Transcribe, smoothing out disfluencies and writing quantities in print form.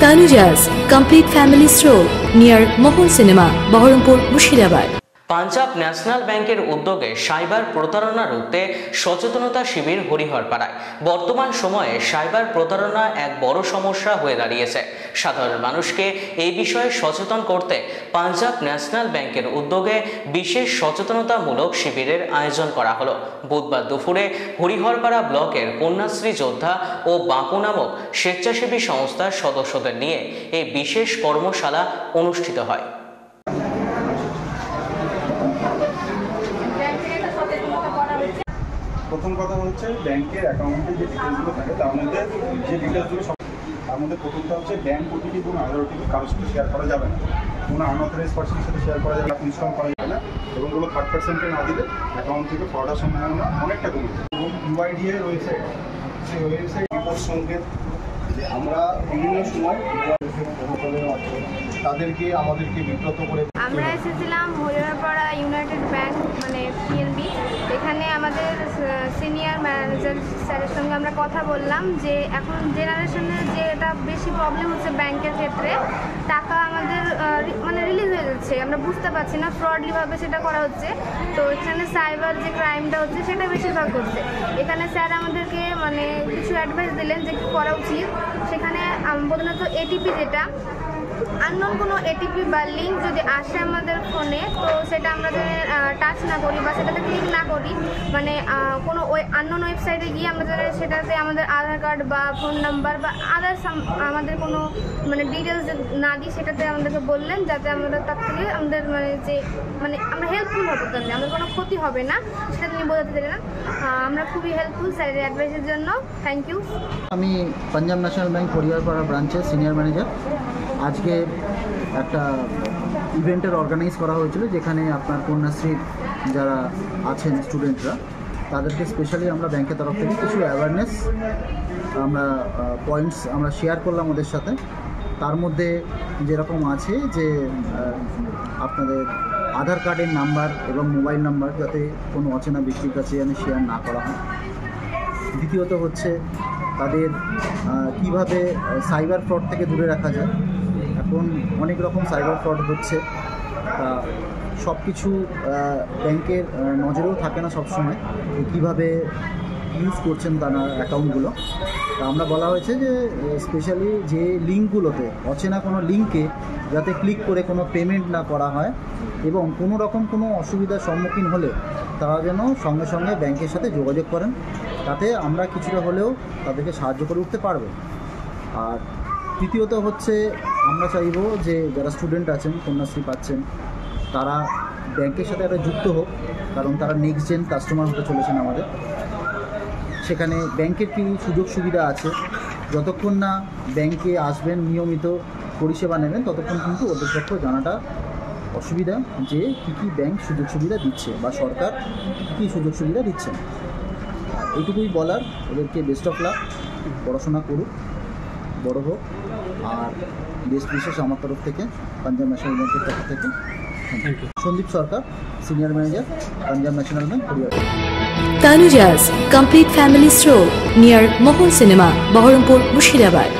Tanujas Complete Family Stroll near Mohol Cinema, Baharampur, Mushirabad. Punjab national ব্যাংকের উদ্যোগে cyber প্রতারণা রুখতে সচেতনতা শিবির হরিহরপাড়ায়। বর্তমান সময়ে সাইবার প্রতারণা এক বড় সমস্যা হয়ে দাঁড়িয়েছে। সাধারণ মানুষকে এই বিষয়ে সচেতন করতে পাঞ্জাব ন্যাশনাল ব্যাংকের উদ্যোগে বিশেষ সচেতনতামূলক শিবিরের আয়োজন করা হলো। বুধবার দুপুরে হরিহরপাড়া ব্লকের কন্যাশ্রী যোদ্ধা ও বাঁকু নামক স্বেচ্ছাসেবী সংস্থার সদস্যদের নিয়ে এই বিশেষ কর্মশালা অনুষ্ঠিত হয়। প্রথম কথা হচ্ছে ব্যাংকের অ্যাকাউন্টে যে ডিটেলসগুলো থাকে তার মধ্যে যে ডিটেলসগুলো তার মধ্যে প্রথমটা হচ্ছে ব্যাংক ওটিপি এবং আধার ওটিপি কারোর সাথে শেয়ার করা যাবে না, কোনো আনঅথরাইজ পার্সনের সাথে শেয়ার করা যাবে না, ইনস্টল করা যাবে না এবং কোনো থার্ড পার্সনকে না দিলে অ্যাকাউন্ট থেকে ফ্রডের সম্ভাবনা অনেকটা কমে যাবে। এবং ইউআইডিএর ওয়েবসাইট, সেই ওয়েবসাইট রিপোর্ট সঙ্গে আমরা বিভিন্ন সময় তাদেরকে আমাদেরকে বিব্রত করে আমরা এসেছিলাম হরিহরপাড়া ইউনাইটেড ব্যাংক মানে পিএনবি। এখানে আমাদের সিনিয়র ম্যানেজার স্যারের সঙ্গে আমরা কথা বললাম যে এখন জেনারেশনের যে এটা বেশি প্রবলেম হচ্ছে ব্যাংকের ক্ষেত্রে, টাকা আমাদের মানে রিলিজ হয়ে যাচ্ছে, আমরা বুঝতে পারছি না, ফ্রডলিভাবে সেটা করা হচ্ছে। তো এখানে সাইবার যে ক্রাইমটা হচ্ছে সেটা বেশিরভাগ হচ্ছে। এখানে স্যার আমাদেরকে মানে কিছু অ্যাডভাইস দিলেন যে কী করা উচিত। সেখানে প্রধানত এটিপি, যেটা আননোন কোনো এটিপি বা লিঙ্ক যদি আসে আমাদের ফোনে, তো সেটা আমরা টাচ না করি বা সেটাতে ক্লিক না করি, মানে কোনো আননোন ওয়েবসাইটে গিয়ে আমরা সেটাতে আমাদের আধার কার্ড বা ফোন নাম্বার বা আদার্স আমাদের কোনো মানে ডিটেলস না দিই, সেটাতে আমাদেরকে বললেন যাতে আমরা তার থেকে আমাদের মানে যে মানে আমরা হেল্পফুল হবো, তাহলে আমাদের কোনো ক্ষতি হবে না, সেটা তিনি বোঝাতে দিলেন। আমরা খুবই হেল্পফুল স্যারের অ্যাডভাইসের জন্য, থ্যাংক ইউ। আমি পাঞ্জাব ন্যাশনাল ব্যাংক হরিহরপাড়া ব্রাঞ্চের সিনিয়র ম্যানেজার। আজকে একটা ইভেন্টের অর্গানাইজ করা হয়েছিল, যেখানে আপনার কন্যাশ্রীর যারা আছেন স্টুডেন্টরা, তাদেরকে স্পেশালি আমরা ব্যাংকের তরফ থেকে কিছু অ্যাওয়ারনেস আমরা পয়েন্টস আমরা শেয়ার করলাম ওদের সাথে। তার মধ্যে যেরকম আছে যে আপনাদের আধার কার্ডের নাম্বার এবং মোবাইল নাম্বার যাতে কোনো অচেনা ব্যক্তির কাছে যেন শেয়ার না করা হয়। দ্বিতীয়ত হচ্ছে তাদের কিভাবে সাইবার ফ্রড থেকে দূরে রাখা যায়। এখন অনেক রকম সাইবার ফ্রড হচ্ছে, সব কিছু ব্যাংকের নজরেও থাকে না সবসময়, কীভাবে ইউজ করছেন তারা অ্যাকাউন্টগুলো। তা আমরা বলা হয়েছে যে স্পেশালি যে লিঙ্কগুলোতে, অচেনা কোনো লিঙ্কে যাতে ক্লিক করে কোনো পেমেন্ট না করা হয়, এবং কোনো রকম কোনো অসুবিধার সম্মুখীন হলে তারা যেন সঙ্গে সঙ্গে ব্যাংকের সাথে যোগাযোগ করেন, তাতে আমরা কিছুটা হলেও তাদেরকে সাহায্য করে উঠতে পারবো। আর তৃতীয়ত হচ্ছে আমরা চাইব যে যারা স্টুডেন্ট আছেন, কন্যাশ্রী পাচ্ছেন, তারা ব্যাংকের সাথে একটা যুক্ত হোক, কারণ তারা নেক্সট জেন কাস্টমার হতে চলেছেন আমাদের। সেখানে ব্যাংকের কী সুযোগ সুবিধা আছে, যতক্ষণ না ব্যাংকে আসবেন, নিয়মিত পরিষেবা নেবেন, ততক্ষণ কিন্তু ওদের পক্ষে জানাটা অসুবিধা যে কী কী ব্যাংক সুযোগ সুবিধা দিচ্ছে বা সরকার কী কী সুযোগ সুবিধা দিচ্ছেন। এইটুকুই বলার, ওদেরকে বেস্ট অফ লাক, পড়াশোনা করুক, বড় হোক। আর বেস্ট বিশেষ আমার তরফ থেকে, পাঞ্জাব ন্যাশনাল ব্যাংকের তরফ থেকে Sandeep Sarkar, senior manager, Punjab national bank Hariharpara. Tanujas Complete Family Stroll near Mohol Cinema, Baharampur, Mushirabad.